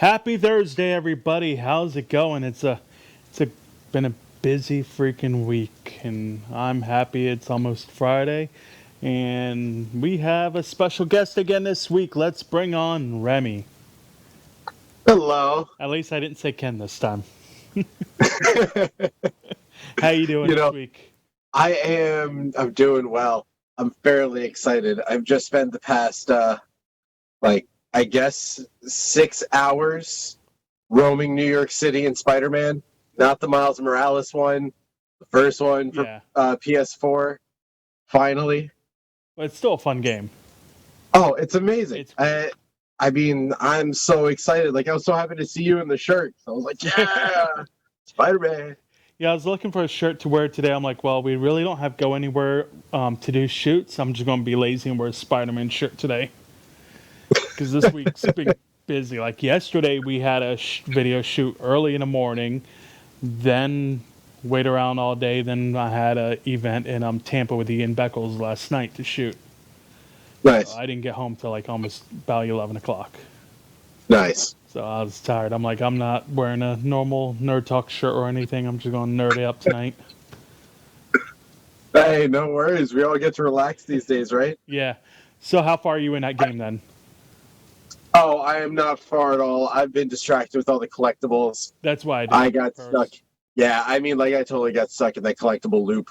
Happy Thursday, everybody. How's it going? Been a busy freaking week, and I'm happy it's almost Friday. And we have a special guest again this week. Let's bring on Remy. Hello. At least I didn't say Ken this time. How you doing You this know, week? I'm doing well. I'm fairly excited. I've just spent the past like I guess 6 hours roaming New York City in Spider-Man. Not the Miles Morales one, the first one for Yeah, PS4. Finally. but it's still a fun game. Oh, it's amazing. It's I mean, I'm so excited. Like I was so happy to see you in the shirt. So I was like, yeah, Spider-Man. Yeah, I was looking for a shirt to wear today. I'm like, well, we really don't have go anywhere to do shoots. I'm just going to be lazy and wear a Spider-Man shirt today. Because this week's been busy. Like yesterday, we had a video shoot early in the morning, then wait around all day. Then I had an event in Tampa with Ian Beckles last night to shoot. So Nice. I didn't get home till like almost about 11 o'clock. Nice. So I was tired. I'm like, I'm not wearing a normal Nerd Talk shirt or anything. I'm just going to nerd it up tonight. Hey, no worries. We all get to relax these days, right? Yeah. So how far are you in that game then? Oh, I am not far at all. I've been distracted with all the collectibles. That's why I didn't I play got stuck. first. Yeah, I mean, like, I totally got stuck in that collectible loop.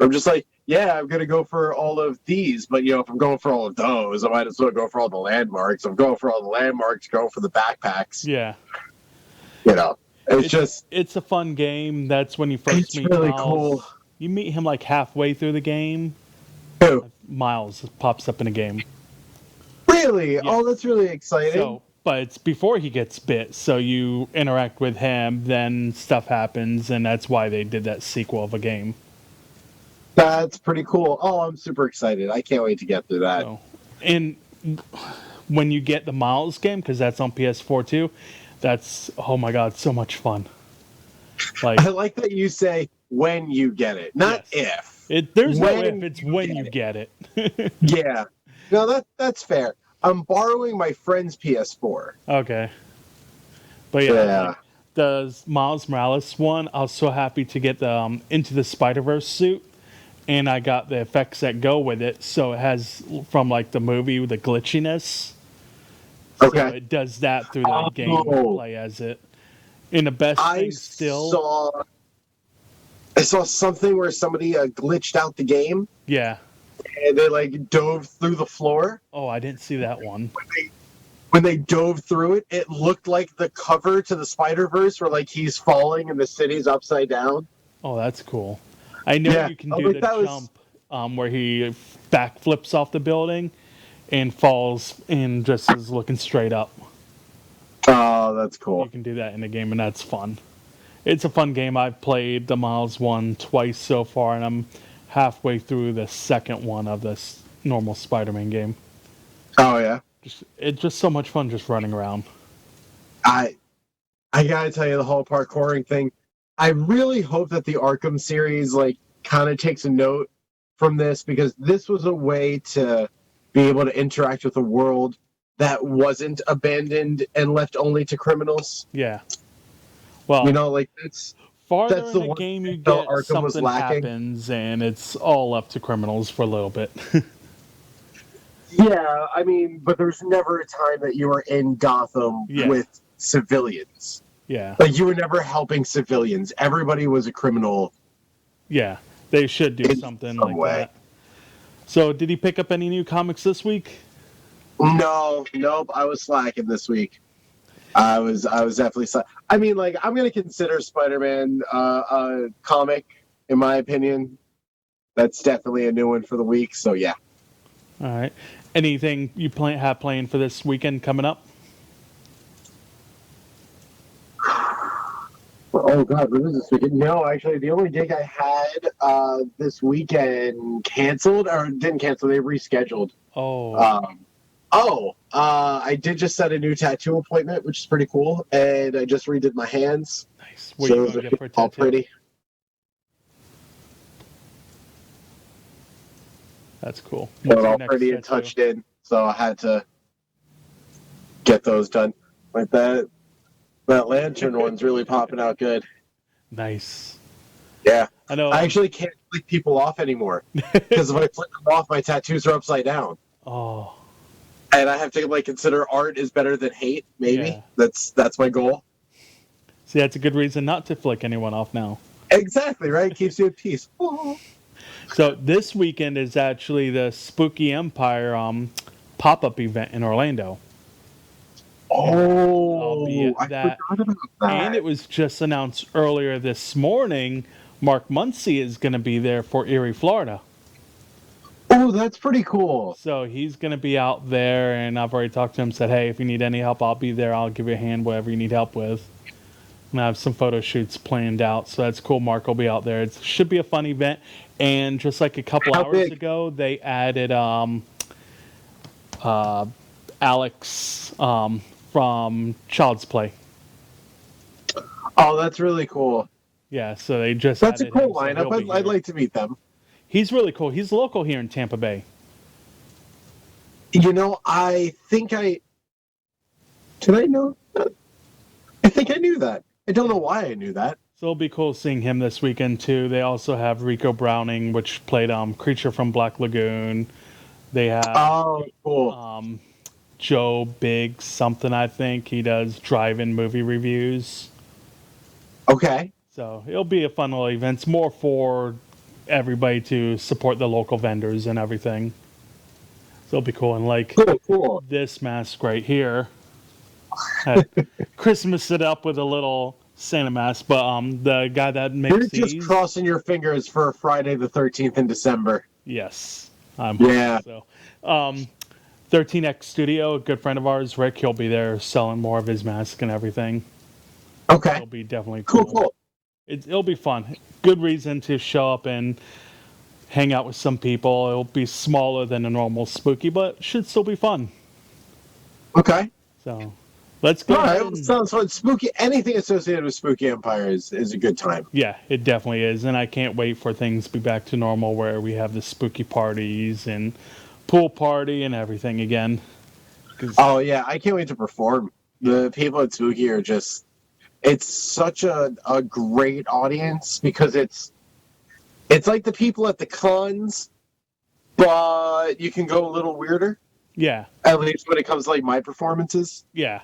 I'm just like, yeah, I'm going to go for all of these, but, if I'm going for all of those, I might as well go for all the landmarks. I'm going for all the landmarks, go for the backpacks. Yeah. You know, it's It's just, it's a fun game. That's when you first it's meet really cool. Miles. You meet him like halfway through the game. Too. Miles pops up in a game. Really? Yeah. Oh, that's really exciting. So, but it's before he gets bit, so you interact with him, then stuff happens, and that's why they did that sequel of a game. That's pretty cool. Oh, I'm super excited. I can't wait to get through that. So, and when you get the Miles game, because that's on PS4 too, that's oh my god, so much fun. Like, I like that you say when you get it, not yes, if. there's no if, When it's you when get you it. get it. Yeah. No, that's fair. I'm borrowing my friend's PS4. Okay. But yeah, like Yeah. the Miles Morales one, I was so happy to get the Into the Spider Verse suit, and I got the effects that go with it. So it has from like the movie the glitchiness. So Okay. it does that through the Oh, gameplay as it. And the best I thing still, saw I saw something where somebody glitched out the game yeah. and they like dove through the floor. Oh, I didn't see that one. When they dove through it, it looked like the cover to the Spider-Verse where like he's falling and the city's upside down. Oh, that's cool. I know Yeah. you can I was do like, the that was jump where he backflips off the building and falls and just is looking straight up. oh, that's You cool. can do that in the game, and that's fun. It's a fun game. I've played the Miles one twice so far, and I'm halfway through the second one of this normal Spider-Man game. Oh yeah. It's just so much fun just running around. I I gotta tell you the whole parkouring thing. I really hope that the Arkham series like kind of takes a note from this because this was a way to be able to interact with a world that wasn't abandoned and left only to criminals. Yeah. Well, Like farther that's in the the one game thing you I felt get, Arkham was something lacking. happens, and it's all up to criminals for a little bit. Yeah, I mean, but there's never a time that you were in Gotham Yeah. with civilians. Yeah. Like you were never helping civilians. Everybody was a criminal Yeah. They should do in something some like way. that. So, did he pick up any new comics this week? No, nope. I was slacking this week. I was definitely I mean, like I'm gonna consider Spider-Man a comic, in my opinion. That's definitely a new one for the week. So yeah. All right. Anything you have planned for this weekend coming up? Oh God, what is this weekend? No, actually, the only gig I had this weekend canceled or didn't cancel. They rescheduled. Oh, Um, I did just set a new tattoo appointment, which is pretty cool, and I just redid my hands, nice. What are so you those going to are get for a all tattoo? pretty. That's cool. They're What's your all next pretty and tattoo? touched in, so I had to get those done like that. That lantern one's really popping out good. Nice. Yeah. I know. I actually can't flick people off anymore because if I flick them off, my tattoos are upside down. Oh. And I have to like consider art is better than hate. Maybe Yeah. that's my goal. See, that's a good reason not to flick anyone off now. Exactly right. Keeps you at peace. So this weekend is actually the Spooky Empire pop-up event in Orlando. I'll be Oh, at I that. forgot about And it that. was just announced earlier this morning. Mark Muncy is going to be there for Erie, Florida. Oh, that's pretty cool. So he's going to be out there, and I've already talked to him. Said, hey, if you need any help, I'll be there. I'll give you a hand, whatever you need help with. And I have some photo shoots planned out, so that's cool. Mark will be out there. It should be a fun event. And just like a couple How hours big? ago, they added Alex from Child's Play. Oh, that's really cool. Yeah, so they just That's a added cool him, so lineup. he'll be I'd here. like to meet them. He's really cool. He's local here in Tampa Bay. You know, I think I did. I know. I think I knew that. I don't know why I knew that. So it'll be cool seeing him this weekend too. They also have Rico Browning, which played Creature from Black Lagoon. They have Oh, cool. Joe Big something, I think. He does drive-in movie reviews. Okay. So it'll be a fun little event. It's more for everybody to support the local vendors and everything. So it'll be cool. And like Cool. this mask right here, I Christmas it up with a little Santa mask. But the guy that makes You're just these, crossing your fingers for Friday the 13th in December. yes, I'm Yeah. hoping so. 13X Studio, a good friend of ours, Rick, he'll be there selling more of his mask and everything. Okay. It'll be definitely Cool. It'll be fun. Good reason to show up and hang out with some people. It'll be smaller than a normal spooky, but should still be fun. Okay. So let's go All ahead right. and, Sounds fun. Spooky. Anything associated with Spooky Empire is a good time. yeah, it definitely is. And I can't wait for things to be back to normal where we have the spooky parties and pool party and everything again. Oh yeah, I can't wait to perform. The people at Spooky are just. It's such a great audience because it's like the people at the cons, but you can go a little weirder. Yeah. At least when it comes to like my performances. Yeah.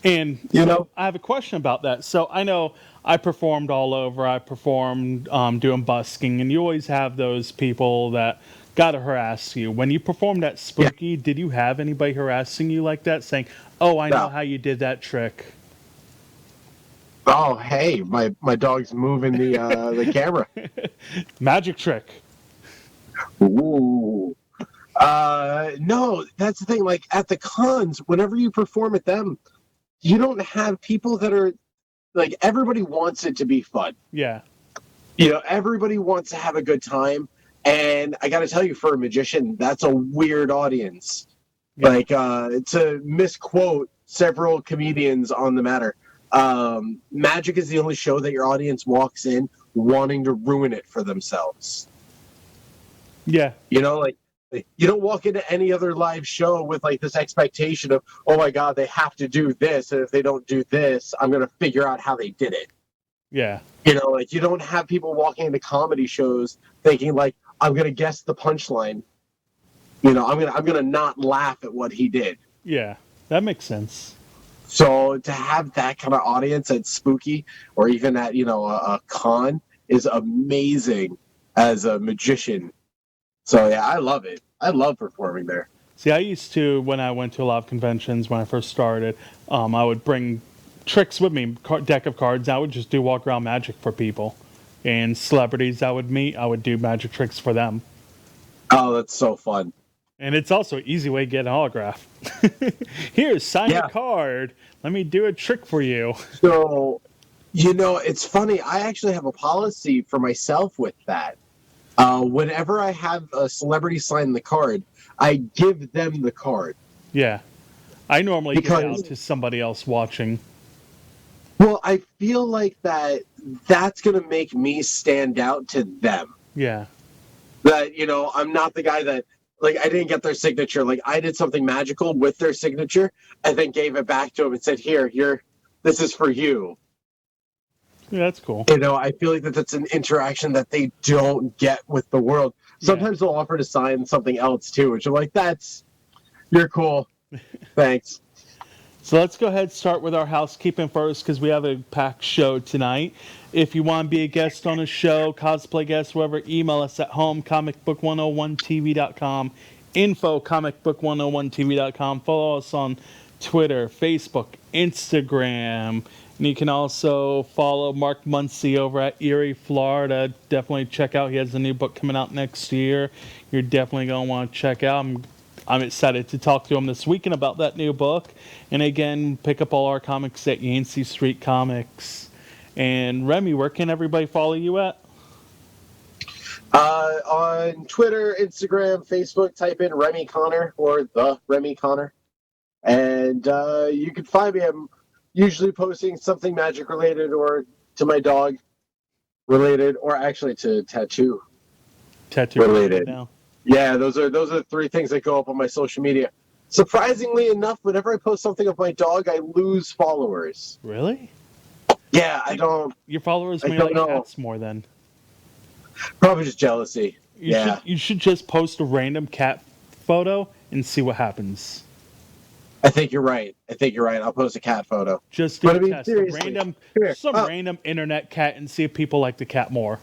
And You so know? I have a question about that. So I know I performed all over. I performed doing busking, and you always have those people that gotta harass you. When you performed at Spooky, did you have anybody harassing you like that, saying, "Oh, I know No. how you did that trick"? Oh hey, my dog's moving the camera. Magic trick. Ooh. No, that's the thing. Like at the cons, whenever you perform at them, you don't have people that are like everybody wants it to be fun. Yeah. You know, everybody wants to have a good time. And I got to tell you, for a magician, that's a weird audience. Yeah. Like, to misquote several comedians on the matter, magic is the only show that your audience walks in wanting to ruin it for themselves. Yeah. You know, like, you don't walk into any other live show with like this expectation of, oh my God, they have to do this. And if they don't do this, I'm going to figure out how they did it. Yeah. You know, like you don't have people walking into comedy shows thinking like, I'm gonna guess the punchline. You know, I'm gonna not laugh at what he did. Yeah. That makes sense. So to have that kind of audience at Spooky or even at a con is amazing as a magician. So yeah, I love it. I love performing there. See, I used to, when I went to a lot of conventions when I first started, I would bring tricks with me, deck of cards. I would just do walk around magic for people. And celebrities I would meet, I would do magic tricks for them. Oh, that's so fun. And it's also an easy way to get an autograph. Here, sign Yeah. a card. Let me do a trick for you. So, it's funny. I actually have a policy for myself with that. Whenever I have a celebrity sign the card, I give them the card. Yeah. I normally give it Because- out to somebody else watching. Well, I feel like that's going to make me stand out to them. Yeah. That, I'm not the guy that, like, I didn't get their signature. Like, I did something magical with their signature and then gave it back to them and said, here, this is for you. Yeah, that's cool. You know, I feel like that's an interaction that they don't get with the world. Sometimes they'll offer to sign something else too, which I'm like, you're cool. Thanks. So let's go ahead and start with our housekeeping first because we have a packed show tonight. If you want to be a guest on a show, cosplay guest, whatever, email us at home, comicbook101tv.com, info, comicbook101tv.com. Follow us on Twitter, Facebook, Instagram. And you can also follow Mark Muncy over at Erie, Florida. Definitely check out. He has a new book coming out next year. You're definitely going to want to check out. I'm excited to talk to him this weekend about that new book. And again, pick up all our comics at Yancey Street Comics. And Remy, where can everybody follow you at? On Twitter, Instagram, Facebook, type in Remy Connor or the Remy Connor. And you can find me. I'm usually posting something magic related or to my dog related or actually to tattoo related. Now. Yeah, those are the three things that go up on my social media. Surprisingly enough, whenever I post something of my dog, I lose followers. Really? Yeah, I don't. Your followers I may don't like know. cats more then. Probably just jealousy. You should just post a random cat photo and see what happens. I think you're right. I'll post a cat photo. Just do But a I mean, test. seriously, Random internet cat and see if people like the cat more.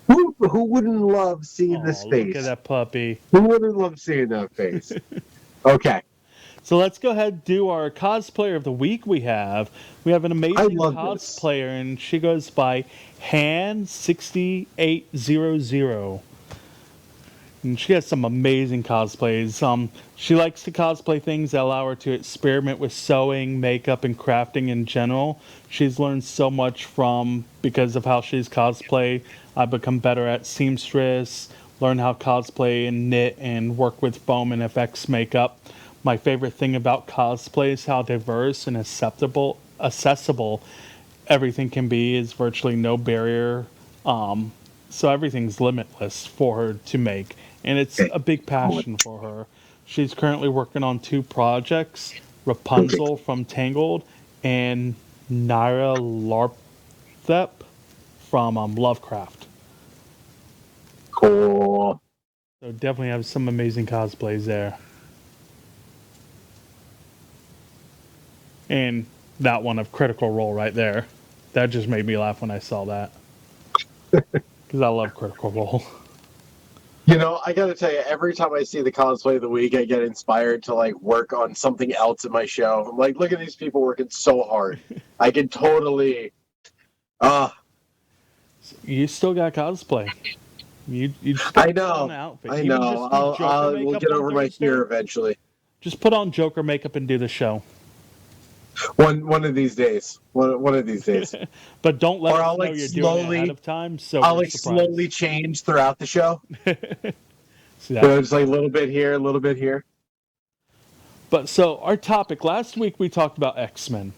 Who wouldn't love seeing this face? Look at that puppy. Who wouldn't love seeing that face? Okay. So let's go ahead and do our cosplayer of the week. We have an amazing cosplayer, and she goes by Han6800. And she has some amazing cosplays. She likes to cosplay things that allow her to experiment with sewing, makeup, and crafting in general. She's learned so much because of how she's cosplay. I've become better at seamstress, learn how cosplay and knit and work with foam and FX makeup. My favorite thing about cosplay is how diverse and accessible everything can be. Is virtually no barrier. So everything's limitless for her to make. And it's a big passion for her. She's currently working on 2 projects, Rapunzel from Tangled and Naira Larthep from Lovecraft. Cool. So definitely have some amazing cosplays there. And that one of Critical Role right there. That just made me laugh when I saw that. Because I love Critical Role. You know, I gotta tell you, every time I see the cosplay of the week, I get inspired to like work on something else in my show. I'm like, look at these people working so hard. I can totally. You still got cosplay. You just I know. Outfit. I know. We'll get over my fear eventually. Just put on Joker makeup and do the show. One of these days. One of these days. But don't let us know like you're doing it ahead of time. So I'll like slowly change throughout the show. See that? So it's like a little bit here, a little bit here. But so our topic last week, we talked about X-Men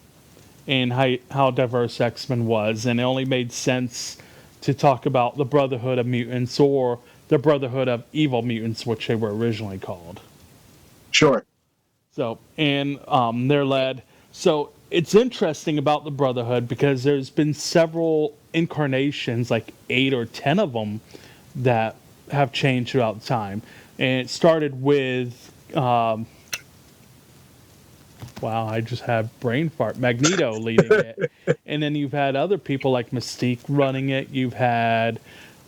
and how diverse X-Men was, and it only made sense to talk about the Brotherhood of Mutants or the Brotherhood of Evil Mutants, which they were originally called. Sure. So, and they're led. So it's interesting about the Brotherhood because there's been several incarnations, like 8 or 10 of them, that have changed throughout time. And it started with, wow, I just had brain fart, Magneto leading it. And then you've had other people like Mystique running it. You've had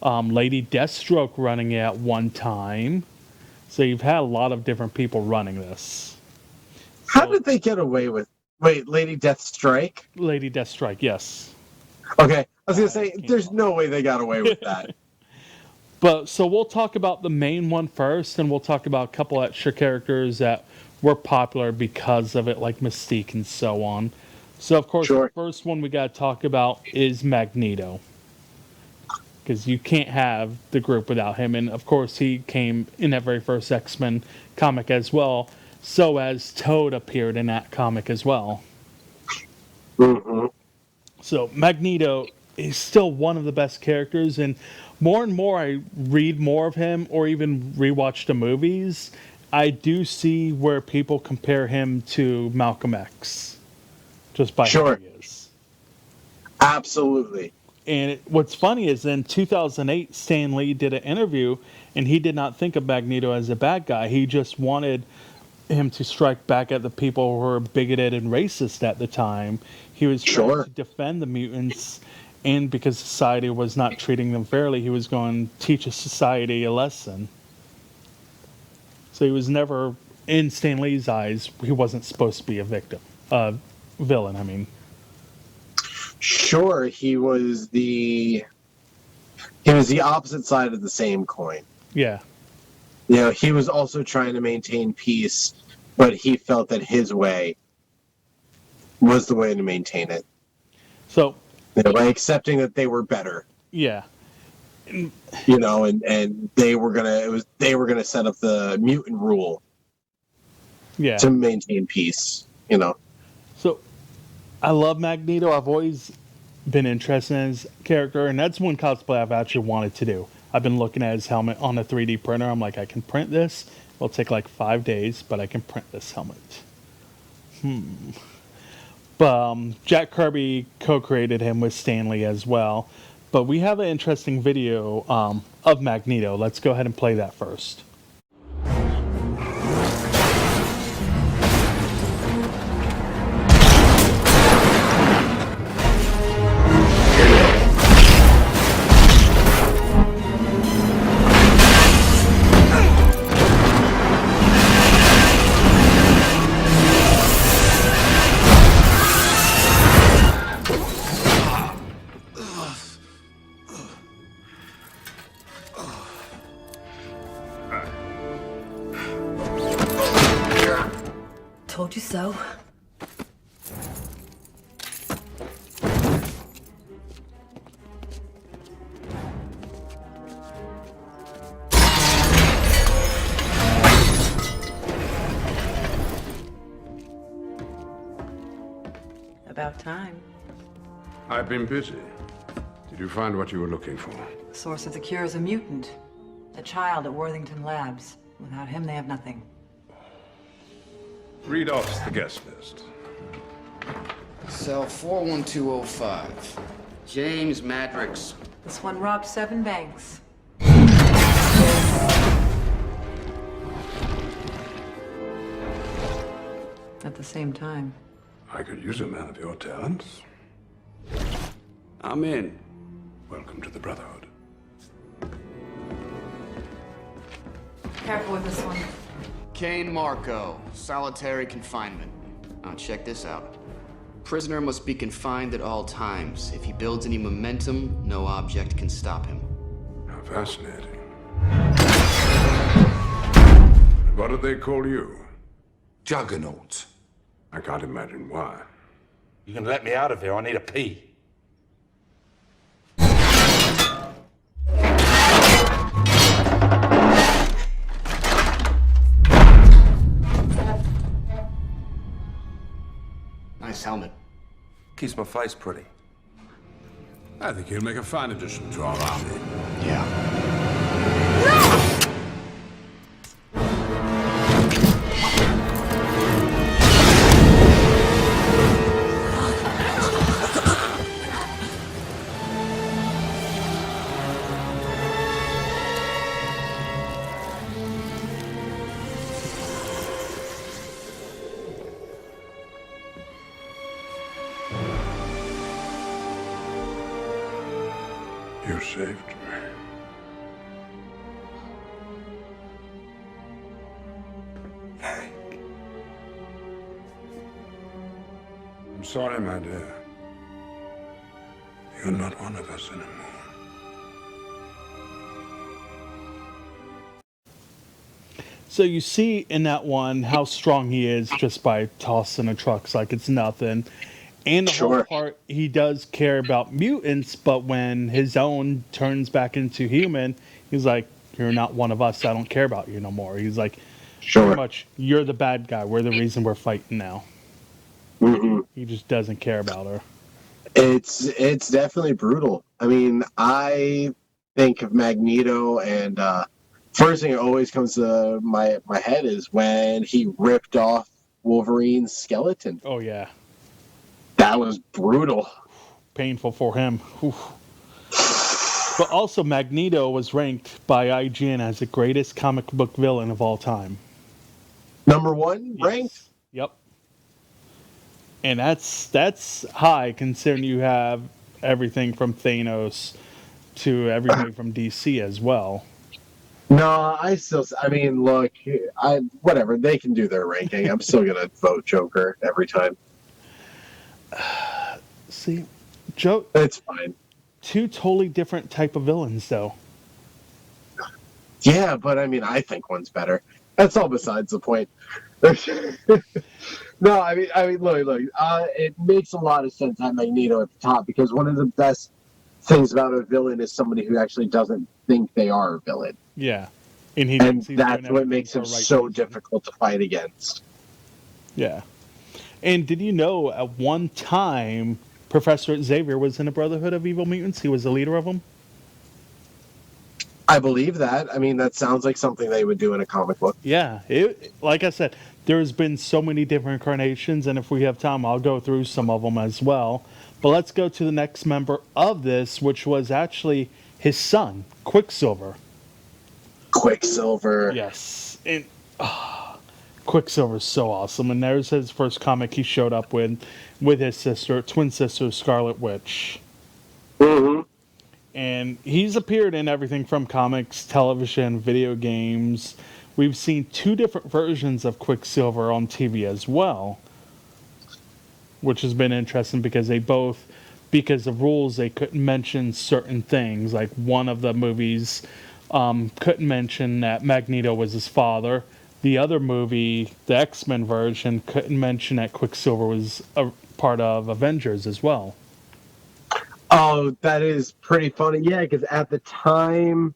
Lady Deathstroke running it at one time. So you've had a lot of different people running this. How did they get away with? Wait, Lady Deathstrike? Lady Deathstrike, yes. Okay, I was gonna say there's no way they got away with that. But so we'll talk about the main one first, and we'll talk about a couple extra characters that were popular because of it, like Mystique and so on. So of course, the first one we got to talk about is Magneto, because you can't have the group without him. And of course, he came in that very first X-Men comic as well. So as Toad appeared in that comic as well. Mm-hmm. So Magneto is still one of the best characters, and more I read more of him or even rewatch the movies, I do see where people compare him to Malcolm X. just by Sure. how he is. Absolutely. And what's funny is in 2008, Stan Lee did an interview, and he did not think of Magneto as a bad guy. He just wanted him to strike back at the people who were bigoted and racist at the time. He was trying Sure. to defend the mutants, and because society was not treating them fairly, he was going to teach a society a lesson. So he was never, in Stan Lee's eyes, he wasn't supposed to be a victim, villain. I mean, Sure, he was the opposite side of the same coin. yeah. You know, he was also trying to maintain peace, but he felt that his way was the way to maintain it. So, You know, by accepting that they were better. yeah. You know, and they were gonna set up the mutant rule Yeah. to maintain peace. You know. So, I love Magneto. I've always been interested in his character, and that's one cosplay I've actually wanted to do. I've been looking at his helmet on a 3D printer. I'm like, I can print this. It'll take like 5 days, but I can print this helmet. But Jack Kirby co-created him with Stan Lee as well. But we have an interesting video of Magneto. Let's go ahead and play that first. Told you so. About time. I've been busy. Did you find what you were looking for? The source of the cure is a mutant. A child at Worthington Labs. Without him, they have nothing. Read off the guest list. Cell 41205. James Madrix. This one robbed 7 banks. At the same time. I could use a man of your talents. I'm in. Welcome to the Brotherhood. Careful with this one. Kane Marco. Solitary confinement. Now check this out. Prisoner must be confined at all times. If he builds any momentum, no object can stop him. How fascinating. What do they call you? Juggernaut. I can't imagine why. You can let me out of here. I need a pee. Nice helmet. Keeps my face pretty. I think he'll make a fine addition to our army. Yeah. You saved me. I'm sorry, my dear. You're not one of us anymore. So you see in that one how strong he is just by tossing a trucks like it's nothing. And the whole Sure. part, he does care about mutants, but when his own turns back into human, he's like, you're not one of us. I don't care about you no more. He's like, Sure. pretty much, you're the bad guy. We're the reason we're fighting now. hmm He just doesn't care about her. It's definitely brutal. I mean, I think of Magneto, and first thing that always comes to my head is when he ripped off Wolverine's skeleton. Oh, yeah. That was brutal. Painful for him. Oof. But also, Magneto was ranked by IGN as the greatest comic book villain of all time. Number 1 ranked? Yes. Yep. And that's high considering you have everything from Thanos to everything from DC as well. No, I mean, look, whatever, they can do their ranking. I'm still gonna vote Joker every time. See, Joe, It's fine. two totally different type of villains, though. Yeah, but I mean, I think one's better. That's all besides the point. No, look. It makes a lot of sense to have Magneto at the top because one of the best things about a villain is somebody who actually doesn't think they are a villain, Yeah, and that's what makes him so difficult to fight against. Yeah, and did you know at one time Professor Xavier was in the Brotherhood of Evil Mutants? He was the leader of them. I believe that. I mean, that sounds like something they would do in a comic book. Yeah, like I said, there's been so many different incarnations, and if we have time, I'll go through some of them as well. But let's go to the next member of this, which was actually his son, Quicksilver. Quicksilver. Yes, and Quicksilver's so awesome. And there's his first comic he showed up with his sister, twin sister, Scarlet Witch. Mm-hmm. And he's appeared in everything from comics, television, video games. We've seen 2 different versions of Quicksilver on TV as well, which has been interesting because because of rules, they couldn't mention certain things. Like one of the movies couldn't mention that Magneto was his father. The other movie, the X-Men version, couldn't mention that Quicksilver was a part of Avengers as well. Oh, that is pretty funny. Yeah, because at the time,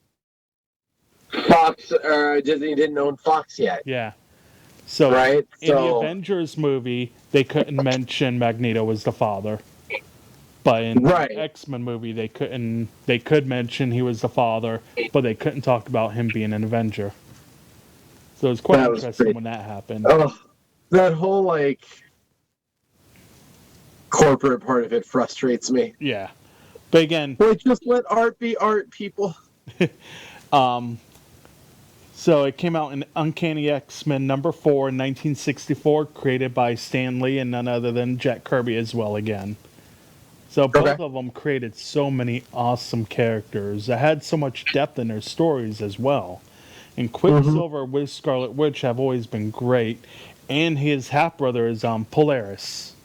Fox or Disney didn't own Fox yet. Yeah. So right? In the Avengers movie, they couldn't mention Magneto was the father. But in the X-Men movie, they could mention he was the father, but they couldn't talk about him being an Avenger. So it was quite interesting when that happened. Oh, that whole corporate part of it frustrates me. Yeah. But again, just let art be art, people. So it came out in Uncanny X-Men number 4 in 1964, created by Stan Lee and none other than Jack Kirby as well again. So both of them created so many awesome characters that had so much depth in their stories as well. And Quicksilver with Scarlet Witch have always been great. And his half-brother is Polaris.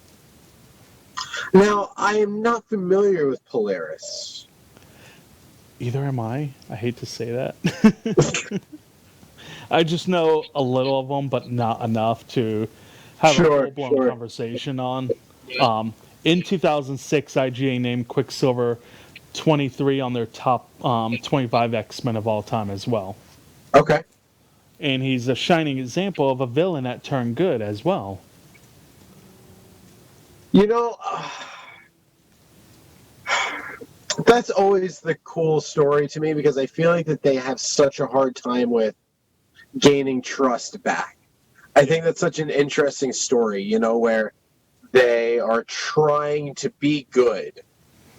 Now, I am not familiar with Polaris. Either am I. I hate to say that. I just know a little of them, but not enough to have a full-blown conversation on. In 2006, IGA named Quicksilver 23 on their top 25 X-Men of all time as well. Okay. And he's a shining example of a villain that turned good as well. You know, that's always the cool story to me because I feel like that they have such a hard time with gaining trust back. I think that's such an interesting story, where they are trying to be good,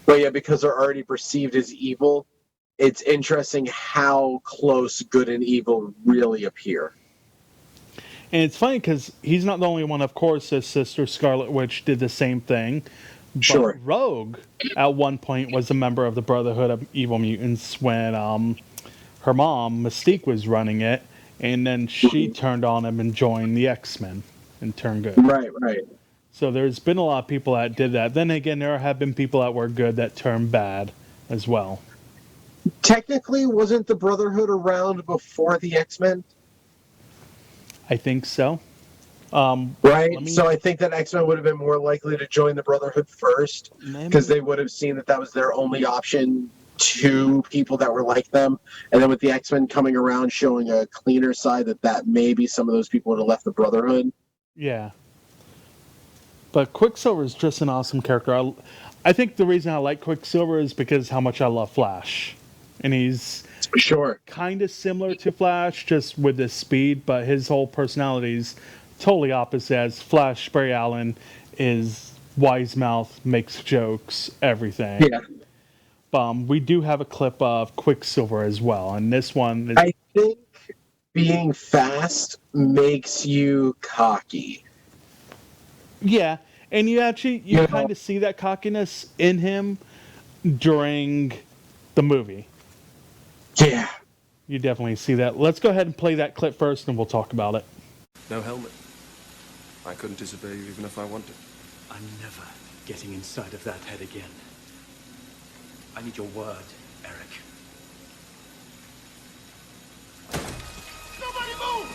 but yet because they're already perceived as evil, it's interesting how close good and evil really appear. And it's funny because he's not the only one. Of course, his sister Scarlet Witch did the same thing. But Rogue, at one point, was a member of the Brotherhood of Evil Mutants when her mom, Mystique, was running it. And then she turned on him and joined the X-Men and turned good. Right. So there's been a lot of people that did that. Then again, there have been people that were good that turned bad as well. Technically, wasn't the Brotherhood around before the X-Men? I think so. Right? So I think that X-Men would have been more likely to join the Brotherhood first because they would have seen that was their only option to people that were like them. And then with the X-Men coming around showing a cleaner side that maybe some of those people would have left the Brotherhood. Yeah. But Quicksilver is just an awesome character. I think the reason I like Quicksilver is because how much I love Flash. And he's kind of similar to Flash, just with his speed, but his whole personality is totally opposite, as Flash Barry Allen is wise mouth, makes jokes, everything. Yeah. We do have a clip of Quicksilver as well, and this one is, I think being fast makes you cocky. yeah, and you You kind know? of see that cockiness in him during the movie. Yeah. You definitely see that. Let's go ahead and play that clip first, and we'll talk about it. No helmet. I couldn't disobey you even if I wanted. I'm never getting inside of that head again. I need your word, Eric. Nobody move!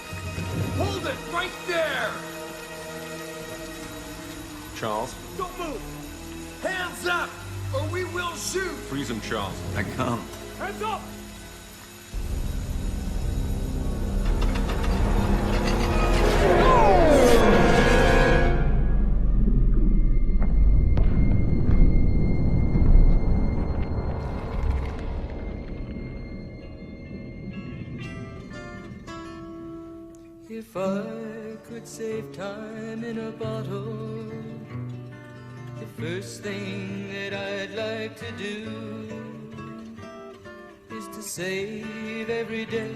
Hold it right there! Charles? Don't move! Hands up, or we will shoot! Freeze him, Charles. I can't. Hands up! If I could save time in a bottle, the first thing that I'd like to do is to save every day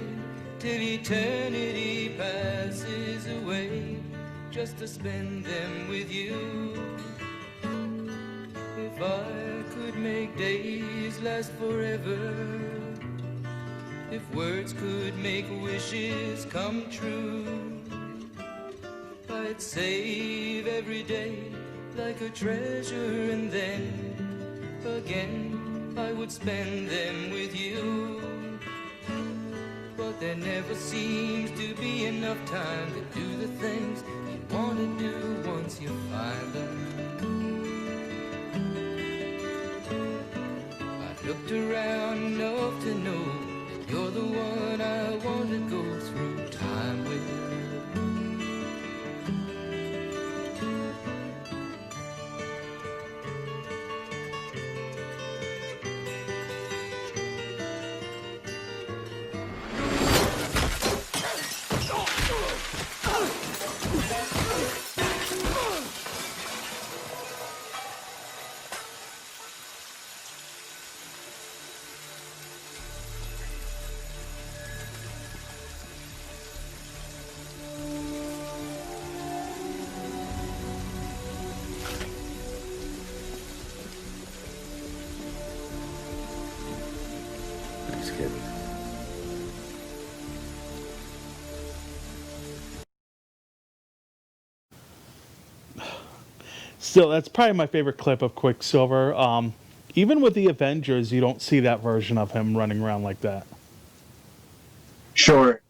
till eternity passes away, just to spend them with you. If I could make days last forever, if words could make wishes come true, I'd save every day like a treasure, and then again I would spend them with you. But there never seems to be enough time to do the things you want to do once you find them. I've looked around enough to know you're the one I want to go through time with. Please, kid. Still, that's probably my favorite clip of Quicksilver. Even with the Avengers, you don't see that version of him running around like that. Sure.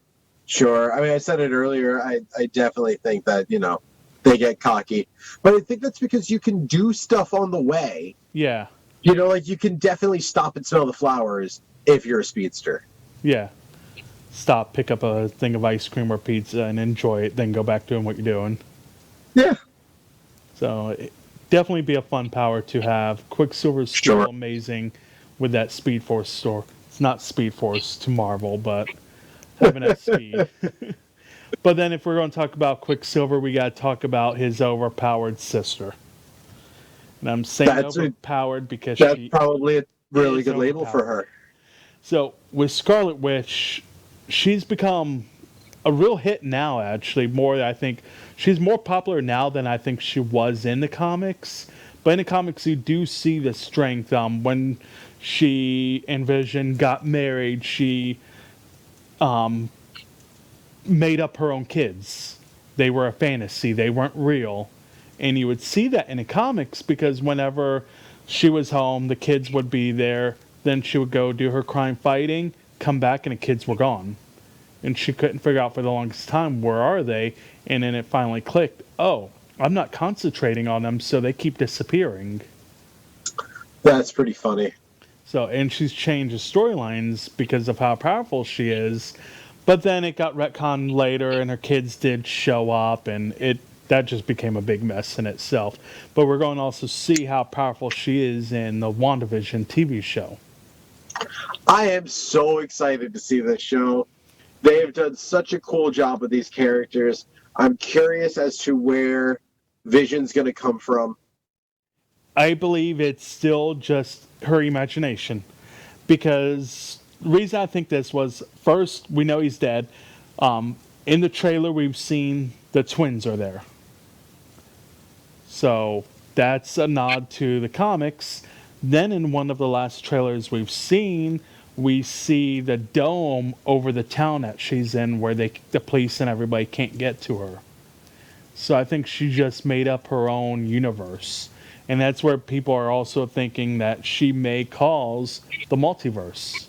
I mean, I said it earlier. I definitely think that, they get cocky. But I think that's because you can do stuff on the way. Yeah. Like you can definitely stop and smell the flowers if you're a speedster. Yeah. Stop, pick up a thing of ice cream or pizza and enjoy it, then go back doing what you're doing. Yeah. So, definitely be a fun power to have. Quicksilver's still amazing with that Speed Force store. It's not Speed Force to Marvel, but having that speed. But then if we're going to talk about Quicksilver, we got to talk about his overpowered sister. And I'm saying overpowered because that's she probably a really is good label for her. So with Scarlet Witch, she's become a real hit now, actually. I think she's more popular now than I think she was in the comics. But in the comics, you do see the strength. When she and Vision got married, she made up her own kids. They were a fantasy. They weren't real. And you would see that in the comics because whenever she was home, the kids would be there. Then she would go do her crime fighting, come back, and the kids were gone. And she couldn't figure out for the longest time, where are they? And then it finally clicked. Oh, I'm not concentrating on them, so they keep disappearing. That's pretty funny. So, and she's changed the storylines because of how powerful she is. But then it got retconned later, and her kids did show up, and that just became a big mess in itself. But we're going to also see how powerful she is in the WandaVision TV show. I am so excited to see this show. They have done such a cool job with these characters. I'm curious as to where Vision's going to come from. I believe it's still just her imagination. Because the reason I think this was, first, we know he's dead. In the trailer, we've seen the twins are there. So that's a nod to the comics. Then in one of the last trailers we've seen, we see the dome over the town that she's in where the police and everybody can't get to her. So I think she just made up her own universe. And that's where people are also thinking that she may cause the multiverse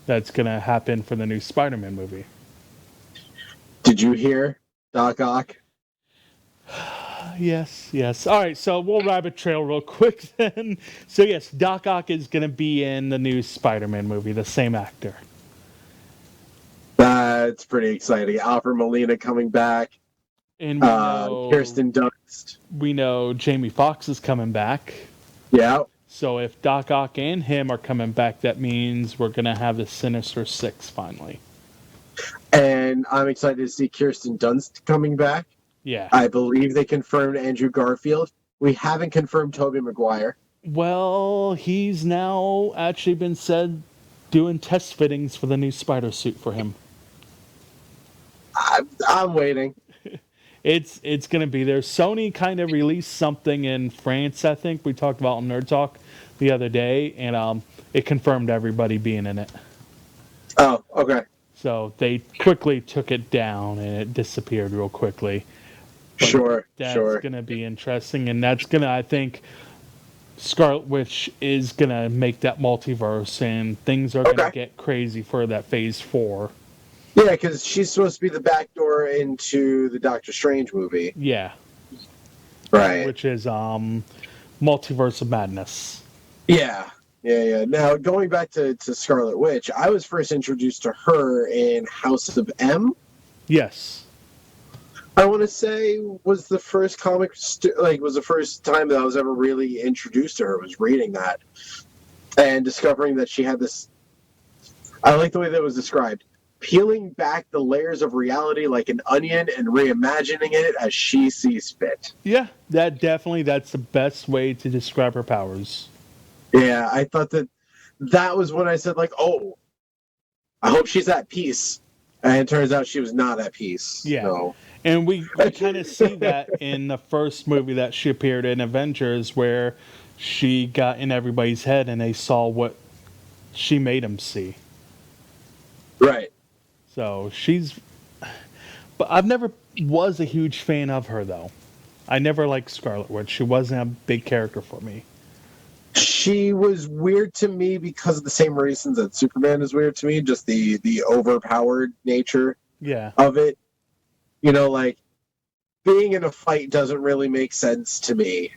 that's going to happen for the new Spider-Man movie. Did you hear Doc Ock? Yes. All right, so we'll rabbit trail real quick then. So yes, Doc Ock is going to be in the new Spider-Man movie, the same actor. That's pretty exciting. Alfred Molina coming back. And we know Kirsten Dunst. We know Jamie Foxx is coming back. Yeah. So if Doc Ock and him are coming back, that means we're going to have the Sinister Six finally. And I'm excited to see Kirsten Dunst coming back. Yeah. I believe they confirmed Andrew Garfield. We haven't confirmed Tobey Maguire. Well, he's now actually been said doing test fittings for the new spider suit for him. I'm waiting. It's going to be there. Sony kind of released something in France, I think. We talked about on Nerd Talk the other day, and it confirmed everybody being in it. Oh, okay. So they quickly took it down, and it disappeared real quickly. But sure. That's going to be interesting, and that's going to, I think, Scarlet Witch is going to make that multiverse, and things are going to get crazy for that Phase 4. Yeah, because she's supposed to be the backdoor into the Doctor Strange movie. Yeah. Right. Which is Multiverse of Madness. Yeah. Now, going back to Scarlet Witch, I was first introduced to her in House of M. Yes. I want to say was the first comic, was the first time that I was ever really introduced to her, was reading that. And discovering that she had this, I like the way that was described, peeling back the layers of reality like an onion and reimagining it as she sees fit. Yeah, that's the best way to describe her powers. Yeah, I thought that was when I said, oh, I hope she's at peace. And it turns out she was not at peace. Yeah. So. And we kind of see that in the first movie that she appeared in, Avengers, where she got in everybody's head and they saw what she made them see. Right. So but I've never was a huge fan of her, though. I never liked Scarlet Witch. She wasn't a big character for me. She was weird to me because of the same reasons that Superman is weird to me, just the overpowered nature of it. Being in a fight doesn't really make sense to me.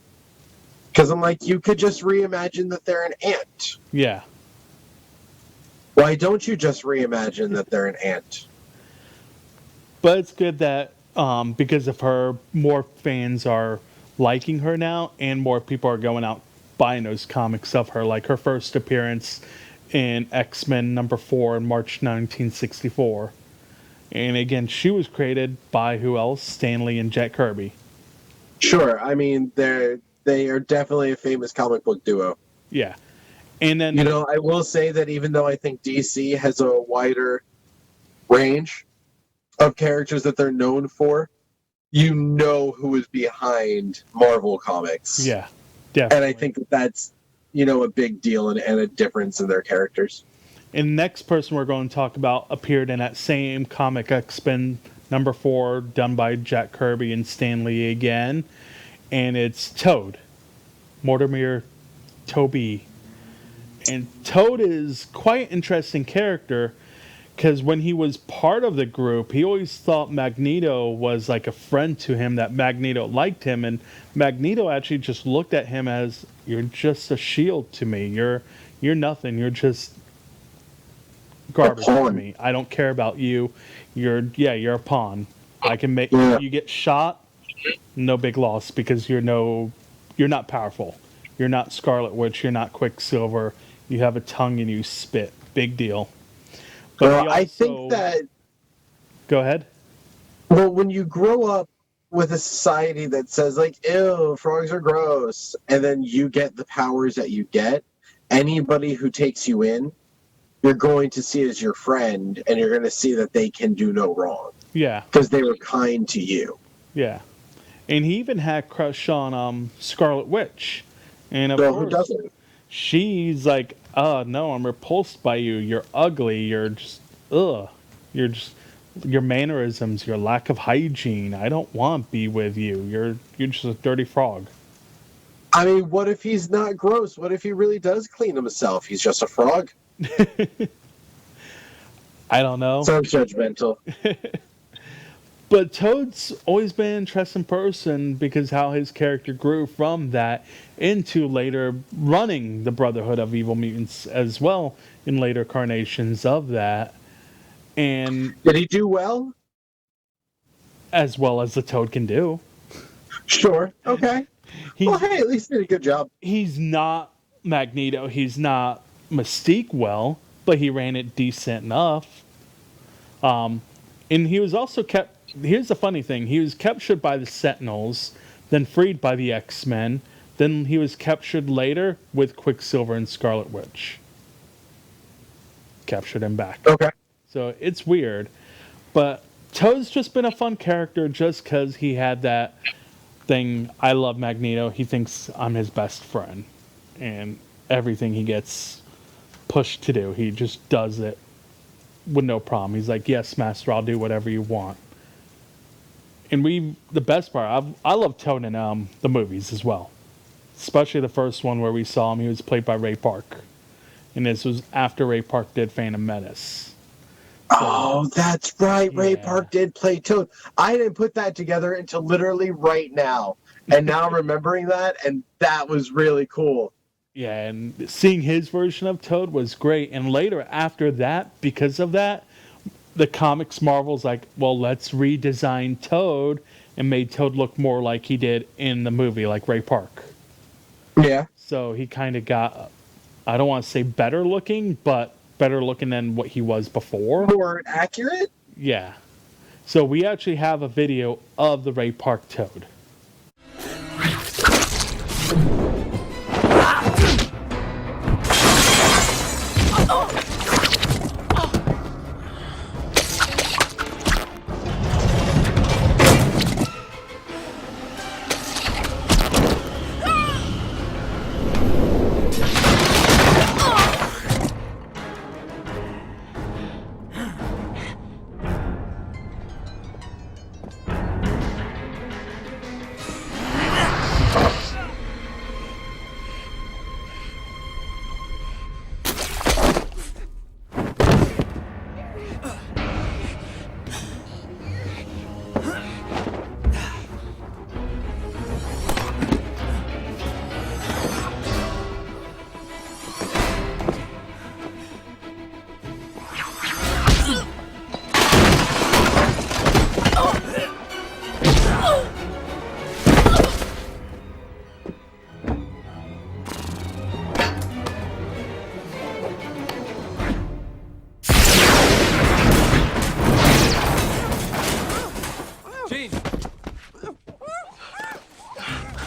Because I'm like, you could just reimagine that they're an ant. Yeah. Why don't you just reimagine that they're an ant? But it's good that because of her, more fans are liking her now, and more people are going out buying those comics of her. Like her first appearance in X-Men #4 in March 1964. And again, she was created by who else? Stan Lee and Jack Kirby. Sure. I mean, they are definitely a famous comic book duo. Yeah. And then I will say that even though I think DC has a wider range of characters that they're known for, who is behind Marvel Comics. Yeah, definitely. And I think that's, a big deal and a difference in their characters. And the next person we're going to talk about appeared in that same comic, X-Men #4, done by Jack Kirby and Stan Lee again. And it's Toad. Mortimer Toby. And Toad is quite an interesting character because when he was part of the group, he always thought Magneto was like a friend to him, that Magneto liked him. And Magneto actually just looked at him as, you're just a shield to me. You're nothing. You're just garbage to me. I don't care about you. You're a pawn. I can make you get shot, no big loss because you're not powerful. You're not Scarlet Witch. You're not Quicksilver. You have a tongue and you spit. Big deal. But I think that. Go ahead. Well, when you grow up with a society that says like, ew, frogs are gross, and then you get the powers that you get, anybody who takes you in, you're going to see as your friend, and you're going to see that they can do no wrong. Yeah. Because they were kind to you. Yeah. And he even had a crush on Scarlet Witch. And of Girl, course, who doesn't? she's like, oh, no, I'm repulsed by you. You're ugly. You're just, ugh. You're just, your mannerisms, your lack of hygiene. I don't want to be with you. You're just a dirty frog. I mean, what if he's not gross? What if he really does clean himself? He's just a frog? I don't know. So judgmental. But Toad's always been an interesting person because how his character grew from that into later running the Brotherhood of Evil Mutants as well in later incarnations of that. And did he do well? As well as the Toad can do. Sure. Okay. Well, hey, at least he did a good job. He's not Magneto. He's not Mystique well, but he ran it decent enough. And he was also kept... Here's the funny thing. He was captured by the Sentinels, then freed by the X-Men. Then he was captured later with Quicksilver and Scarlet Witch. Captured him back. Okay. So it's weird. But Toad's just been a fun character just because he had that thing. I love Magneto. He thinks I'm his best friend. And everything he gets pushed to do, he just does it with no problem. He's like, yes, Master, I'll do whatever you want. And the best part, I love Toad in the movies as well. Especially the first one where we saw him. He was played by Ray Park. And this was after Ray Park did Phantom Menace. Oh, that's right. Yeah. Ray Park did play Toad. I didn't put that together until literally right now. And now I'm remembering that, and that was really cool. Yeah, and seeing his version of Toad was great. And later, after that, because of that, the comics Marvel's like, well, let's redesign Toad and made Toad look more like he did in the movie, like Ray Park. Yeah. So he kind of got, I don't want to say better looking, but better looking than what he was before. More accurate? Yeah. So we actually have a video of the Ray Park Toad.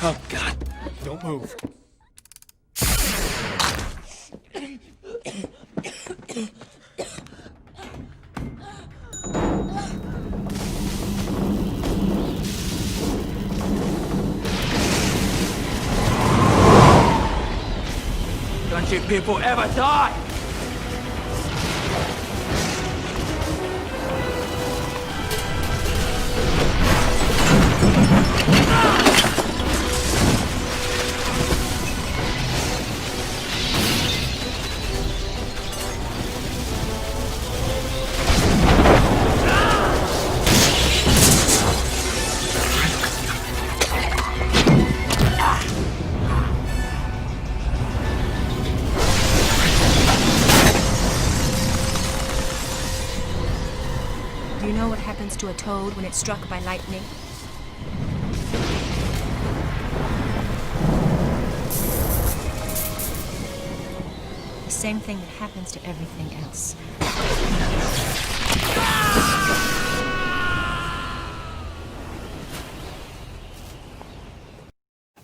Oh, God. Don't move. Don't you people ever die! Do you know what happens to a toad when it's struck by lightning? The same thing that happens to everything else.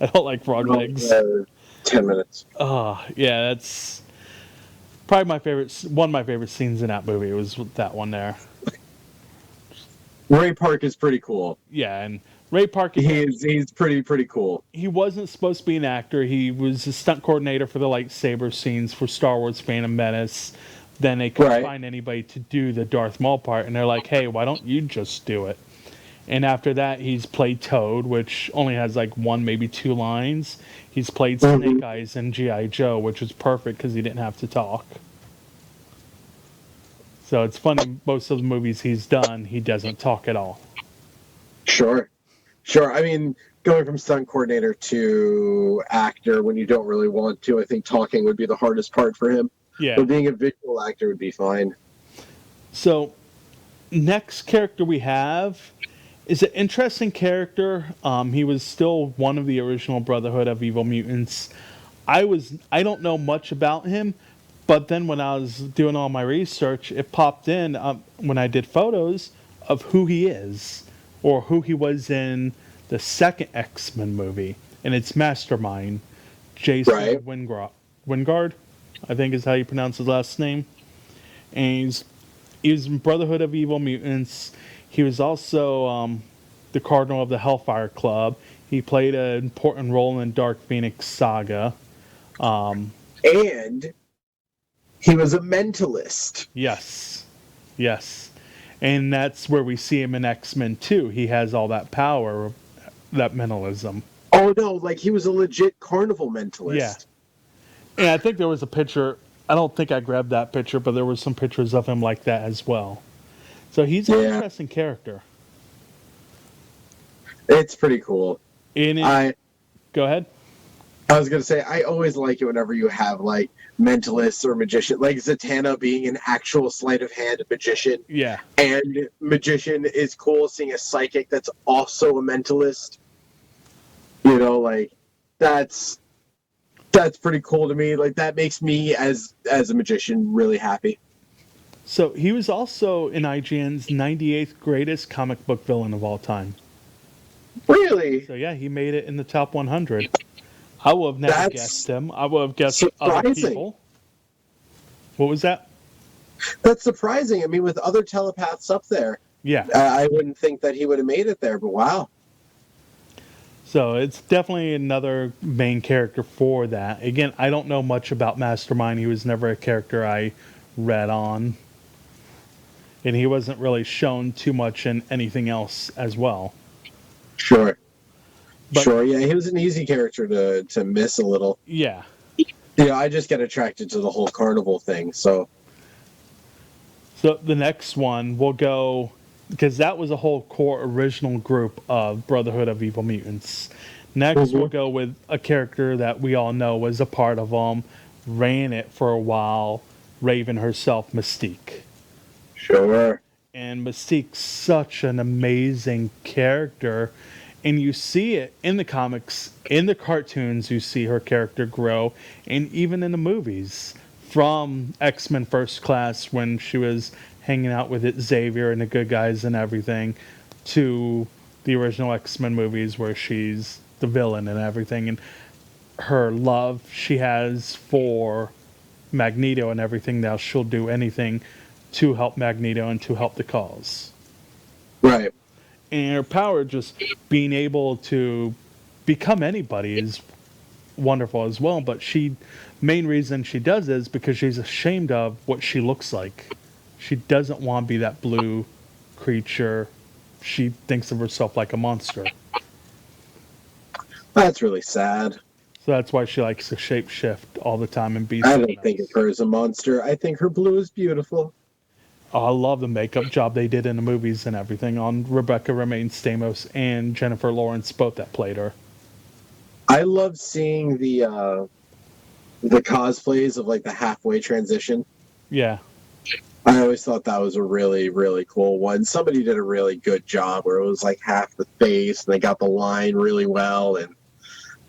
I don't like frog legs. 10 minutes. Oh, yeah, that's probably one of my favorite scenes in that movie was that one there. Ray Park is pretty cool. Yeah, and Ray Park, he's pretty cool. He wasn't supposed to be an actor. He was a stunt coordinator for the lightsaber scenes for Star Wars Phantom Menace. Then they couldn't find anybody to do the Darth Maul part, and they're like, hey, why don't you just do it? And after that, he's played Toad, which only has like one, maybe two lines. He's played Snake Eyes in G.I. Joe, which was perfect because he didn't have to talk. So it's funny, most of the movies he's done, he doesn't talk at all. Sure. I mean, going from stunt coordinator to actor when you don't really want to, I think talking would be the hardest part for him. Yeah. But being a visual actor would be fine. So, next character we have is an interesting character. He was still one of the original Brotherhood of Evil Mutants. I don't know much about him, but then when I was doing all my research, it popped in when I did photos of who he is, or who he was in the second X-Men movie, and it's Mastermind, Jason Wingard, I think is how you pronounce his last name. And he was in Brotherhood of Evil Mutants. He was also the Cardinal of the Hellfire Club. He played an important role in Dark Phoenix Saga. And he was a mentalist. Yes. And that's where we see him in X-Men 2. He has all that power, that mentalism. Oh, no, like he was a legit carnival mentalist. Yeah. And I think there was a picture, I don't think I grabbed that picture, but there were some pictures of him like that as well. So he's an interesting character. It's pretty cool. Go ahead. I was going to say, I always like it whenever you have, like, mentalists or magician, like Zatanna being an actual sleight of hand magician. Yeah. And magician is cool, seeing a psychic that's also a mentalist. You know, like, that's pretty cool to me. Like, that makes me, as a magician, really happy. So he was also in IGN's 98th greatest comic book villain of all time. Really? So yeah, he made it in the top 100. I would have never guessed him. I would have guessed other people. What was that? That's surprising. I mean, with other telepaths up there. Yeah. I wouldn't think that he would have made it there, but wow. So it's definitely another main character for that. Again, I don't know much about Mastermind. He was never a character I read on. And he wasn't really shown too much in anything else as well. Sure. Yeah, he was an easy character to miss a little. Yeah. Yeah, I just get attracted to the whole carnival thing, so the next one will go, because that was a whole core original group of Brotherhood of Evil Mutants. Next we'll go with a character that we all know was a part of them, ran it for a while, Raven herself, Mystique. Sure. And Mystique's such an amazing character. And you see it in the comics, in the cartoons, you see her character grow. And even in the movies. From X-Men First Class, when she was hanging out with Xavier and the good guys and everything, to the original X-Men movies where she's the villain and everything. And her love she has for Magneto and everything, now she'll do anything to help Magneto and to help the cause. Right. And her power, just being able to become anybody, is wonderful as well. But main reason she does is because she's ashamed of what she looks like. She doesn't want to be that blue creature. She thinks of herself like a monster. That's really sad. So that's why she likes to shapeshift all the time and be. I don't think of her as a monster. I think her blue is beautiful. Oh, I love the makeup job they did in the movies and everything on Rebecca Romaine Stamos and Jennifer Lawrence, both that played her. I love seeing the cosplays of like the halfway transition. Yeah. I always thought that was a really, really cool one. Somebody did a really good job where it was like half the face and they got the line really well, and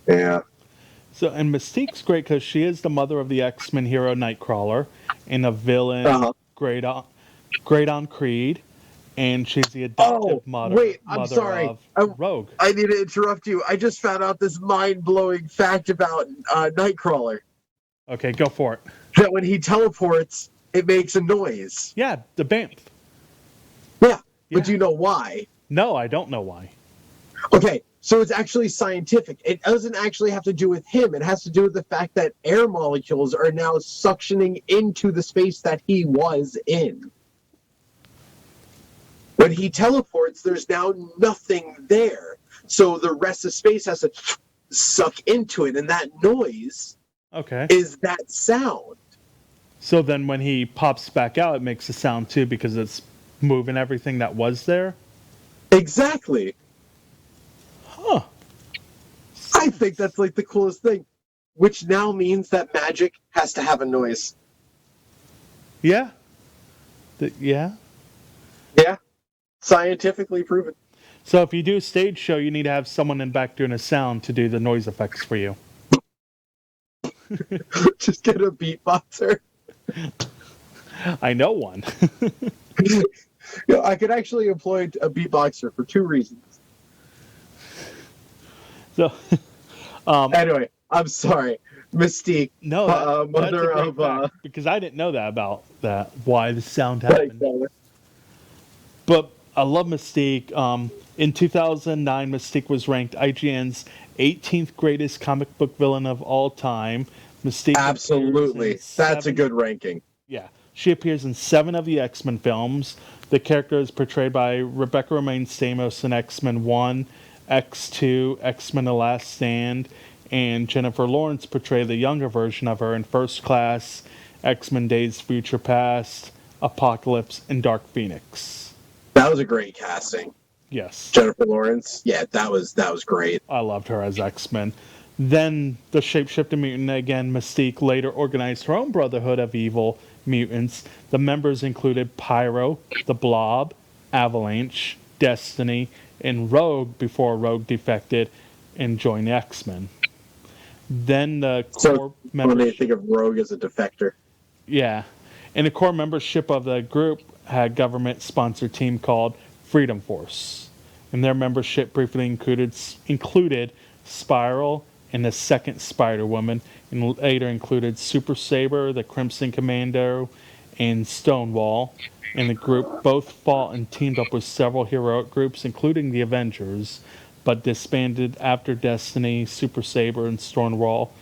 yeah. So, and Mystique's great because she is the mother of the X-Men hero Nightcrawler and a villain, Great on Creed, and she's the adoptive mother, wait, I'm sorry. of Rogue. I need to interrupt you. I just found out this mind-blowing fact about Nightcrawler. Okay, go for it. That when he teleports, it makes a noise. Yeah, the BAMF. Yeah, but do you know why? No, I don't know why. Okay, so it's actually scientific. It doesn't actually have to do with him. It has to do with the fact that air molecules are now suctioning into the space that he was in. When he teleports, there's now nothing there. So the rest of space has to suck into it, and that noise is that sound. So then when he pops back out, it makes a sound too because it's moving everything that was there? Exactly. Huh. I think that's like the coolest thing. Which now means that magic has to have a noise. Yeah. Yeah. Yeah. Scientifically proven. So if you do a stage show, you need to have someone in back doing a sound to do the noise effects for you. Just get a beatboxer. I know one. I could actually employ a beatboxer for 2 reasons. So, anyway, I'm sorry. Mystique, no, mother that's a great of fact, because I didn't know that about that, why the sound happened. But I love Mystique. In 2009, Mystique was ranked IGN's 18th greatest comic book villain of all time. Mystique absolutely, that's a good ranking. Yeah, she appears in 7 of the X-Men films. The character is portrayed by Rebecca Romaine Stamos in X-Men 1, X2, X-Men: The Last Stand, and Jennifer Lawrence portrayed the younger version of her in First Class, X-Men: Days of Future Past, Apocalypse, and Dark Phoenix. That was a great casting. Yes. Jennifer Lawrence. Yeah, that was great. I loved her as X-Men. Then the shapeshifting mutant again, Mystique, later organized her own Brotherhood of Evil Mutants. The members included Pyro, the Blob, Avalanche, Destiny, and Rogue before Rogue defected and joined the X-Men. Then the core membership... When they think of Rogue as a defector. Yeah. And the core membership of the group had a government-sponsored team called Freedom Force. And their membership briefly included Spiral and the second Spider-Woman, and later included Super Saber, the Crimson Commando, and Stonewall. And the group both fought and teamed up with several heroic groups, including the Avengers, but disbanded after Destiny, Super Saber, and Stonewall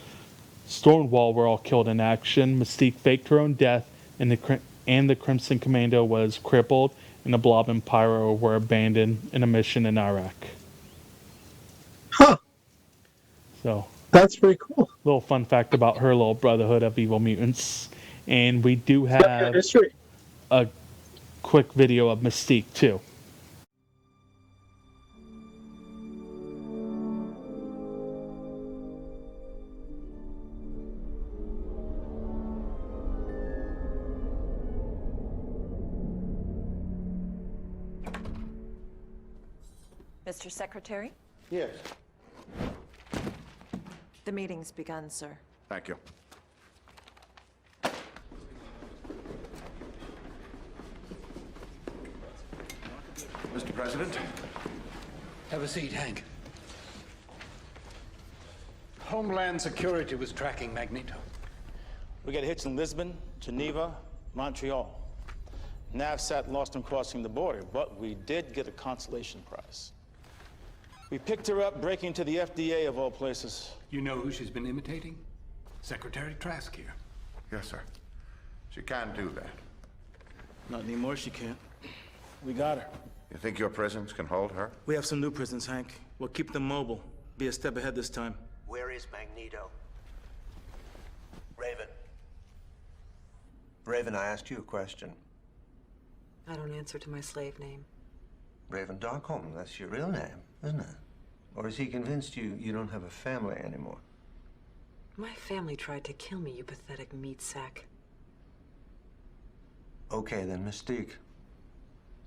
were all killed in action. Mystique faked her own death, and the Crimson Commando was crippled, and the Blob and Pyro were abandoned in a mission in Iraq. Huh. So that's pretty cool. Little fun fact about her little Brotherhood of Evil Mutants. And we do have a quick video of Mystique too. Mr. Secretary? Yes. The meeting's begun, sir. Thank you. Mr. President. Have a seat, Hank. Homeland Security was tracking Magneto. We got hits in Lisbon, Geneva, Montreal. NAVSAT lost him crossing the border, but we did get a consolation prize. We picked her up breaking into the FDA of all places. You know who she's been imitating? Secretary Trask here. Yes, sir. She can't do that. Not anymore, she can't. We got her. You think your prisons can hold her? We have some new prisons, Hank. We'll keep them mobile. Be a step ahead this time. Where is Magneto? Raven. Raven, I asked you a question. I don't answer to my slave name. Raven Darkholm, that's your real name, isn't it? Or has he convinced you you don't have a family anymore? My family tried to kill me, you pathetic meat sack. Okay, then, Mystique.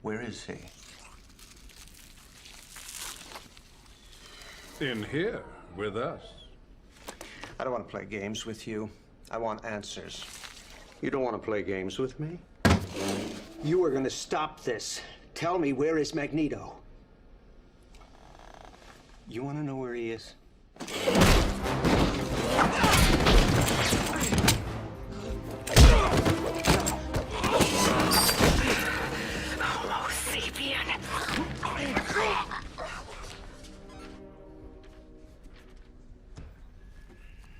Where is he? In here, with us. I don't want to play games with you. I want answers. You don't want to play games with me? You are going to stop this Tell me, where is Magneto? You want to know where he is? Homo sapien.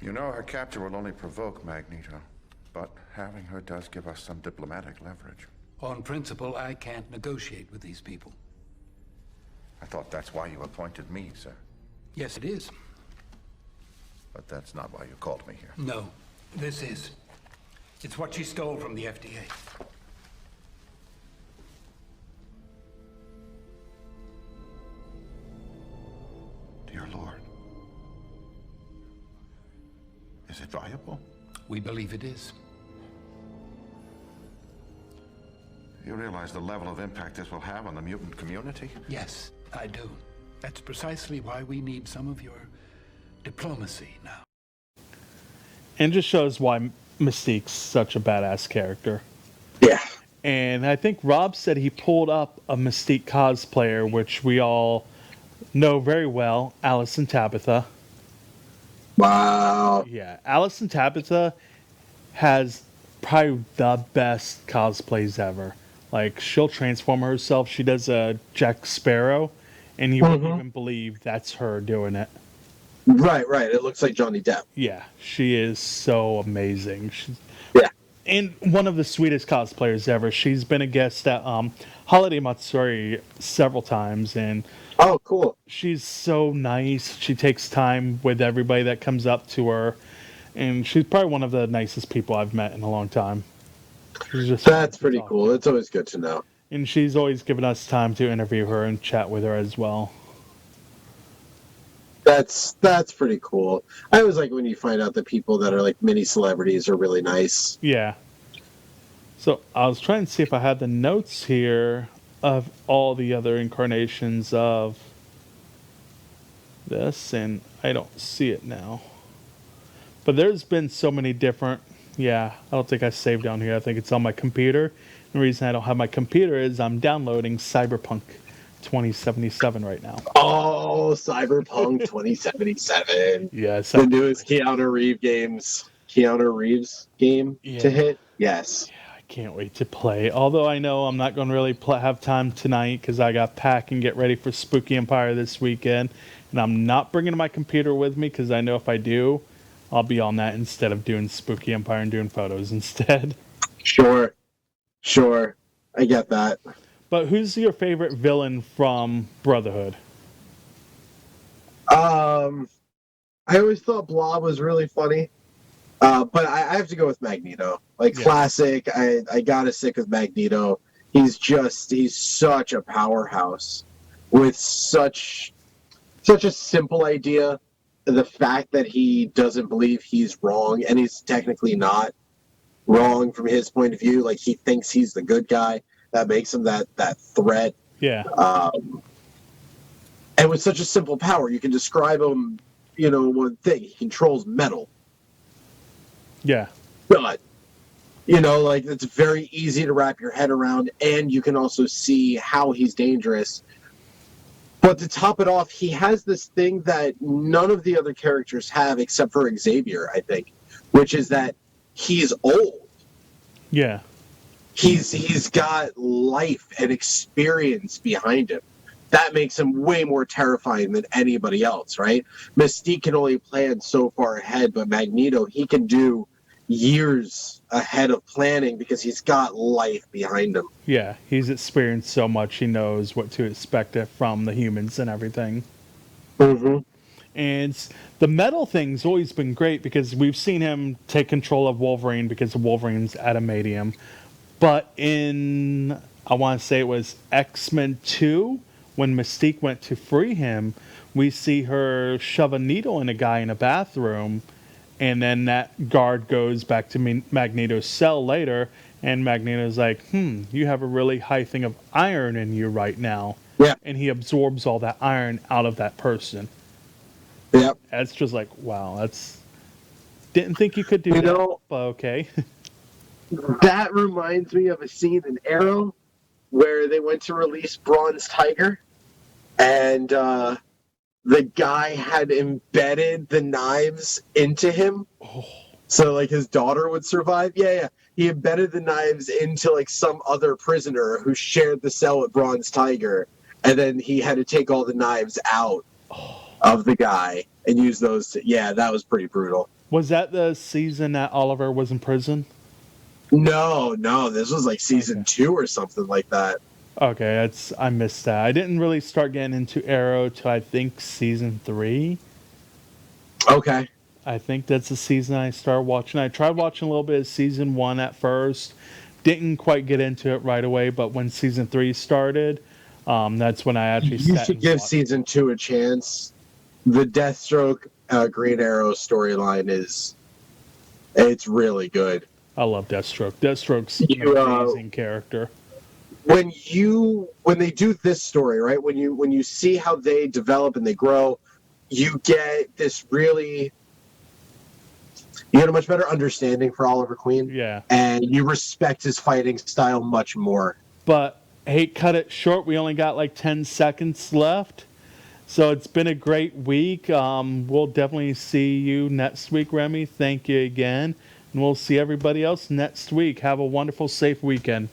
You know, her capture will only provoke Magneto, but having her does give us some diplomatic leverage. On principle, I can't negotiate with these people. I thought that's why you appointed me, sir. Yes, it is. But that's not why you called me here. No, this is. It's what she stole from the FDA. Dear Lord. Is it viable? We believe it is. You realize the level of impact this will have on the mutant community? Yes, I do. That's precisely why we need some of your diplomacy now. And just shows why Mystique's such a badass character. Yeah. And I think Rob said he pulled up a Mystique cosplayer, which we all know very well, Alice and Tabitha. Wow. Yeah, Alice and Tabitha has probably the best cosplays ever. Like, she'll transform herself. She does a Jack Sparrow, and you wouldn't even believe that's her doing it. Right. It looks like Johnny Depp. Yeah, she is so amazing. Yeah. And one of the sweetest cosplayers ever. She's been a guest at Holiday Matsuri several times, and oh, cool. She's so nice. She takes time with everybody that comes up to her, and she's probably one of the nicest people I've met in a long time. That's pretty cool. It's always good to know. And she's always given us time to interview her and chat with her as well. That's pretty cool. I always like when you find out that people that are like mini celebrities are really nice. Yeah. So I was trying to see if I had the notes here of all the other incarnations of this, and I don't see it now. But there's been so many different. Yeah, I don't think I saved down here. I think it's on my computer. The reason I don't have my computer is I'm downloading Cyberpunk 2077 right now. Oh, Cyberpunk 2077. Yes. The newest Keanu Reeves game to hit. Yes. Yeah, I can't wait to play. Although I know I'm not going to really have time tonight because I got to pack and get ready for Spooky Empire this weekend. And I'm not bringing my computer with me because I know if I do, I'll be on that instead of doing Spooky Empire and doing photos instead. Sure. I get that. But who's your favorite villain from Brotherhood? I always thought Blob was really funny. But I have to go with Magneto. Classic. I gotta stick with Magneto. He's such a powerhouse with such a simple idea. The fact that he doesn't believe he's wrong, and he's technically not wrong from his point of view. Like, he thinks he's the good guy. That makes him that threat. Yeah. And with such a simple power, you can describe him, one thing. He controls metal. Yeah. But, it's very easy to wrap your head around, and you can also see how he's dangerous. But to top it off, he has this thing that none of the other characters have except for Xavier, I think, which is that he's old. Yeah. He's got life and experience behind him. That makes him way more terrifying than anybody else, right? Mystique can only plan so far ahead, but Magneto, he can do years ahead of planning because he's got life behind him. Yeah, he's experienced so much, he knows what to expect from the humans and everything. Mm-hmm. And the metal thing's always been great because we've seen him take control of Wolverine because of Wolverine's adamantium. But in, I want to say it was X-Men 2, when Mystique went to free him, we see her shove a needle in a guy in a bathroom, and then that guard goes back to Magneto's cell later, and Magneto's like, you have a really high thing of iron in you right now. Yeah. And he absorbs all that iron out of that person. Yep. That's just like, wow, that's... Didn't think you could do that, but okay. That reminds me of a scene in Arrow where they went to release Bronze Tiger, and the guy had embedded the knives into him, so like his daughter would survive. Yeah. He embedded the knives into like some other prisoner who shared the cell at Bronze Tiger, and then he had to take all the knives out of the guy and use those. Yeah, that was pretty brutal. Was that the season that Oliver was in prison? No, this was like season 2 or something like that. Okay, I missed that. I didn't really start getting into Arrow till I think season 3. Okay. I think that's the season I started watching. I tried watching a little bit of season 1 at first. Didn't quite get into it right away, but when season 3 started, that's when I actually You sat should and give watched. season 2 a chance. The Deathstroke Green Arrow storyline it's really good. I love Deathstroke. Deathstroke's an amazing character. When they do this story, right? When you see how they develop and they grow, you get a much better understanding for Oliver Queen. Yeah. And you respect his fighting style much more. But hey, cut it short. We only got like 10 seconds left. So it's been a great week. We'll definitely see you next week, Remy. Thank you again. And we'll see everybody else next week. Have a wonderful, safe weekend.